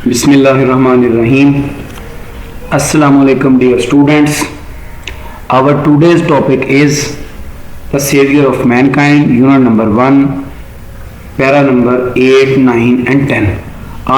Bismillah ar-Rahman ar-Rahim. Assalamu alaikum dear students. Our today's topic is the Savior of Mankind, unit number 1, para number 8, 9 and 10.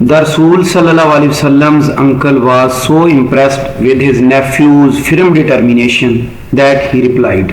The Rasul sallallahu alaihi wasallam's uncle was so impressed with his nephew's firm determination that he replied.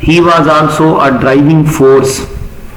He was also a driving force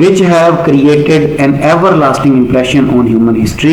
which have created an everlasting impression on human history,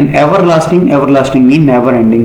an everlasting mean never ending,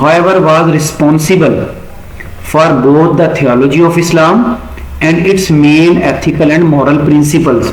however was responsible for both the theology of Islam and its main ethical and moral principles,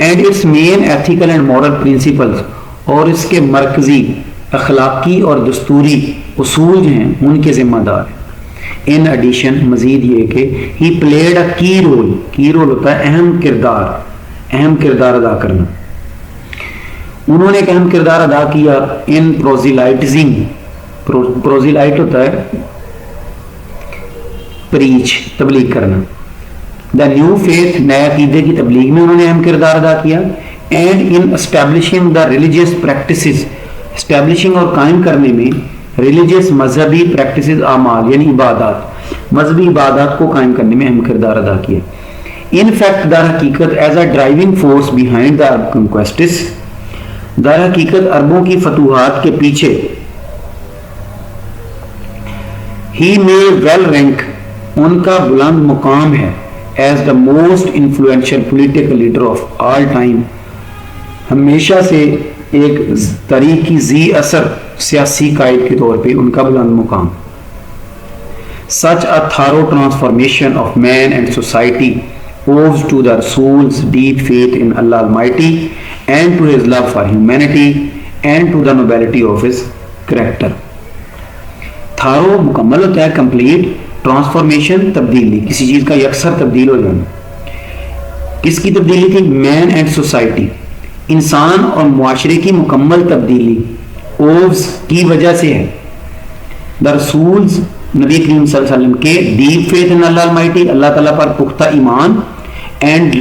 and its main ethical and moral principles, اور اس کے مرکزی اخلاقی اور دستوری اصول جو ہیں ان کے ذمہ دار ہیں. ان ایڈیشن مزید یہ کہ ہی پلیڈ اے کی رول، کی رول ہوتا ہے اہم کردار، اہم کردار ادا کرنا. انہوں نے ایک اہم کردار ادا کیا ان پروزیلائٹزنگ، پروزیلائٹ ہوتا ہے پریچ، تبلیغ کرنا. دا نیو فیتھ، نئے عقیدے کی تبلیغ میں انہوں نے اہم کردار ادا کیا. And in establishing the religious practices, establishing اور قائم کرنے میں ریلیجیس مذہبی پریکٹسز، اعمال یعنی عبادات، مذہبی عبادات کو قائم کرنے میں اہم کردار ادا کیا. ان فیکٹ در حقیقت is a driving force behind the Arab conquests, در حقیقت عربوں کی فتوحات کے پیچھے ہی میں ویل رینک، ان کا بلند مقام ہے as the most influential political leader of all time, ہمیشہ سے ایک تاریخی ذی اثر سیاسی قائد کے طور پہ ان کا بلند مقام. Such a thorough transformation of man and society owes to the soul's deep faith in Allah Almighty and to his love for humanity and to the nobility of his character. تھارو مکمل ہوتا ہے کمپلیٹ، ٹرانسفارمیشن تبدیلی، کسی چیز کا یکسر تبدیل ہو جانا. کس کی تبدیلی تھی؟ مین اینڈ سوسائٹی، انسان اور معاشرے کی مکمل تبدیلی اوز کی وجہ سے ہے. دا رسولز، نبی کریم صلی اللہ علیہ وسلم کے deep faith in Allah almighty, اللہ تعالیٰ پر پختہ ایمان، and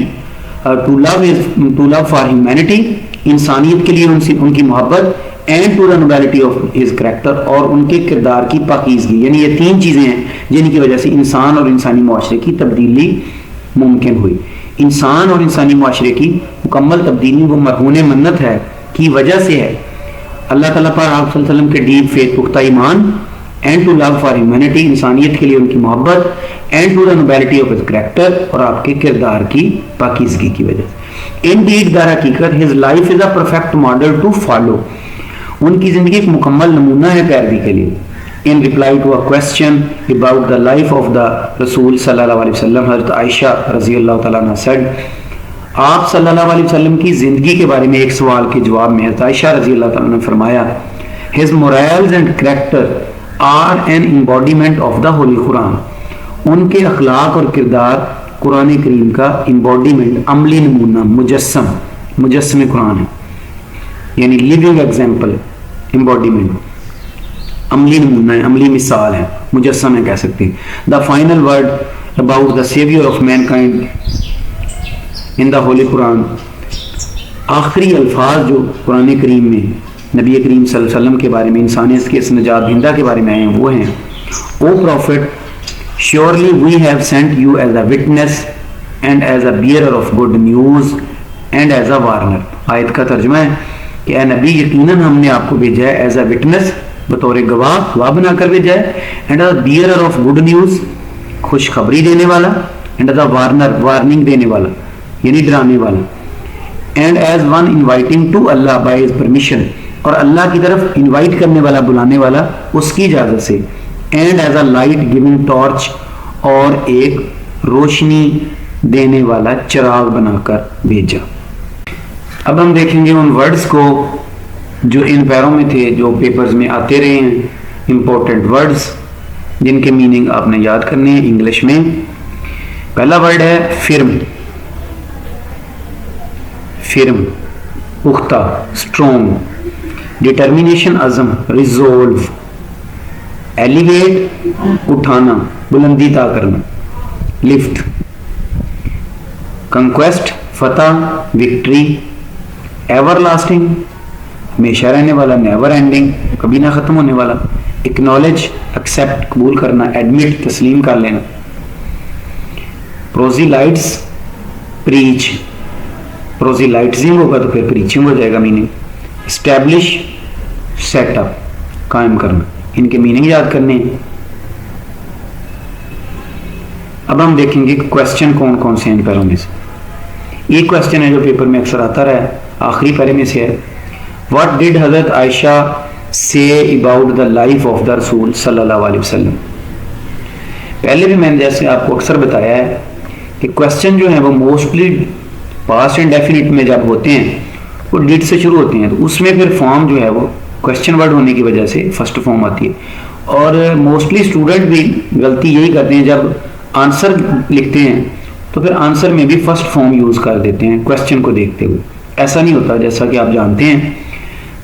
to love for humanity, انسانیت کے لیے ان کی محبت، and to the nobility of his character, اور ان کے کردار کی پاکیزگی. یعنی یہ تین چیزیں ہیں جن کی وجہ سے انسان اور انسانی معاشرے کی تبدیلی ممکن ہوئی. انسان اور انسانی معاشرے کی مکمل تبدیلی وہ مرہون منت ہے کی وجہ سے ہے اللہ تعالیٰ پر آپ صلی اللہ علیہ وسلم کے ڈیپ فیتھ، پختہ ایمان، and to love for humanity, انسانیت کے لیے ان کی محبت، and to the nobility of his character, اور آپ کے کردار کی پاکیزگی کی وجہ سے. انڈیڈ در حقیقت his life is a perfect model to follow, ان کی زندگی ایک مکمل نمونہ ہے پیروی کے لیے. In reply to a question about the life of the Rasul sallallahu alaihi wasallam, حضرت عائشہ رضی اللہ تعالیٰ عنہ said، آپ صلی اللہ علیہ وسلم کی زندگی کے بارے میں ایک سوال کے جواب میں حضرت عائشہ رضی اللہ تعالیٰ نے فرمایا، his morals and character are an embodiment of the Holy Quran، ان کے اخلاق اور کردار قرآن کریم کا امبوڈیمنٹ، عملی نمونہ، مجسم قرآن ہے، یعنی لیونگ ایگزامپل، امبوڈیمنٹ، عملی نمونہ ہے، عملی مثال ہے، مجسم ہے کہہ سکتے ہیں. The final word about the saviour of mankind in the holy Quran, آخری الفاظ جو قرآن کریم میں نبی کریم صلی اللہ علیہ وسلم کے بارے میں، انسانیت کے اس نجات دہندہ کے بارے میں آئے ہیں، وہ ہیں، O prophet surely we have sent you as a witness and as a bearer of good news and as a warner. آیت کا ترجمہ ہے کہ اے نبی، یقیناً ہم نے آپ کو بھیجا ہے ایز اے وٹنس، بطور گواہ بنا کر بھیجا ہے، and a bearer of good news, خوشخبری دینے والا، and as a warner, warning دینے والا یعنی ڈرانے والا، and as one inviting to Allah by his permission, اور اللہ کی طرف انوائٹ کرنے والا، بلانے والا اس کی اجازت سے، and as a light giving torch, اور ایک روشنی دینے والا چراغ بنا کر بھیجا. اب ہم دیکھیں گے ان ورڈز کو جو ان پیروں میں تھے، جو پیپرز میں آتے رہے ہیں، امپورٹنٹ ورڈز جن کے میننگ آپ نے یاد کرنے ہیں انگلش میں. پہلا ورڈ ہے فرم، فرم، پختہ، اسٹرونگ. ڈٹرمینیشن، عزم، ریزولو. ایلیویٹ، اٹھانا، بلندی طے کرنا، لفٹ. کنکویسٹ، فتح، وکٹری. ایور لاسٹنگ، ہمیشہ رہنے والا، نیور اینڈنگ، کبھی نہ ختم ہونے والا. اکنالج، ایکسیپٹ، قبول کرنا، ایڈمٹ، تسلیم کر لینا. پروزیلائٹس، پریچ، پروزیلائٹزنگ ہوگا تو پھر پریچنگ ہو جائے گا میننگ. اسٹیبلش، سیٹ اپ، قائم کرنا. ان کے میننگ یاد کرنے ہیں. اب ہم دیکھیں گے کویسچن کون کون سے ہیں ان پیروں میں سے. یہ کویسچن ہے جو پیپر میں اکثر آتا رہا ہے، آخری پیرے میں سے ہے. What did حضرت عائشہ say about the life of the رسول صلی اللہ علیہ وسلم. پہلے بھی میں نے جیسے آپ کو اکثر بتایا ہے کہ کویسچن جو ہیں وہ موسٹلی پاسٹ انڈیفینٹ میں جب ہوتے ہیں وہ ڈیڈ سے شروع ہوتے ہیں تو اس میں پھر فارم جو ہے وہ کوشچن ورڈ ہونے کی وجہ سے فرسٹ فارم آتی ہے. اور موسٹلی اسٹوڈنٹ بھی غلطی یہی کرتے ہیں, جب آنسر لکھتے ہیں تو پھر آنسر میں بھی فرسٹ فارم یوز کر دیتے ہیں کوشچن کو دیکھتے ہوئے. ایسا نہیں ہوتا, جیسا کہ آپ جانتے ہیں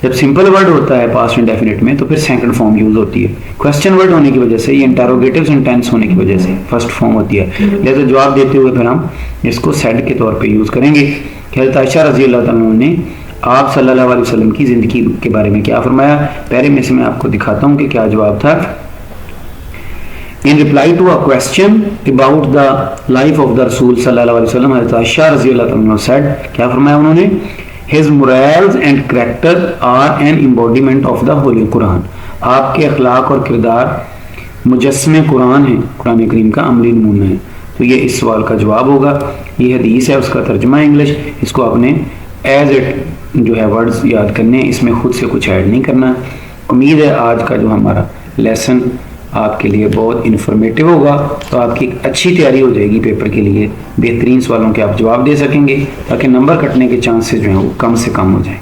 جب سمپل ورڈ ہوتا ہے پاسٹ انڈیفینٹ میں تو پھر سیکنڈ فارم یوز ہوتی ہے. کوشچن ورڈ ہونے کی وجہ سے, یہ انٹروگیٹو سینٹینس ہونے کی وجہ سے فرسٹ فارم ہوتی ہے. لہذا جواب دیتے ہوئے پھر ہم اس کو سیڈ کے طور پہ یوز کریں گے کہ حضرت عائشہ رضی اللہ تعالیٰ عنہ نے آپ صلی اللہ علیہ وسلم کی زندگی کے بارے میں کیا فرمایا. پہلے میں سے میں آپ کو دکھاتا ہوں کہ کیا جواب تھا. In reply to a question about the life of the Rasul صلی اللہ علیہ وسلم, حضرت عائشہ رضی اللہ تعالیٰ عنہ said, کیا فرمایا انہوں نے, His morals and character are an embodiment of the Holy Quran. آپ کے اخلاق اور کردار مجسمے قرآن ہیں, قرآن کریم کا عملی نمونہ ہے. تو یہ اس سوال کا جواب ہوگا. یہ حدیث ہے, اس کا ترجمہ انگلش, اس کو آپ نے ایز اٹ جو ہے ورڈز یاد کرنے, اس میں خود سے کچھ ایڈ نہیں کرنا. امید ہے آج کا جو ہمارا لیسن آپ کے لیے بہت انفارمیٹیو ہوگا, تو آپ کی اچھی تیاری ہو جائے گی پیپر کے لیے, بہترین سوالوں کے آپ جواب دے سکیں گے تاکہ نمبر کٹنے کے چانسز جو ہیں وہ کم سے کم ہو جائیں.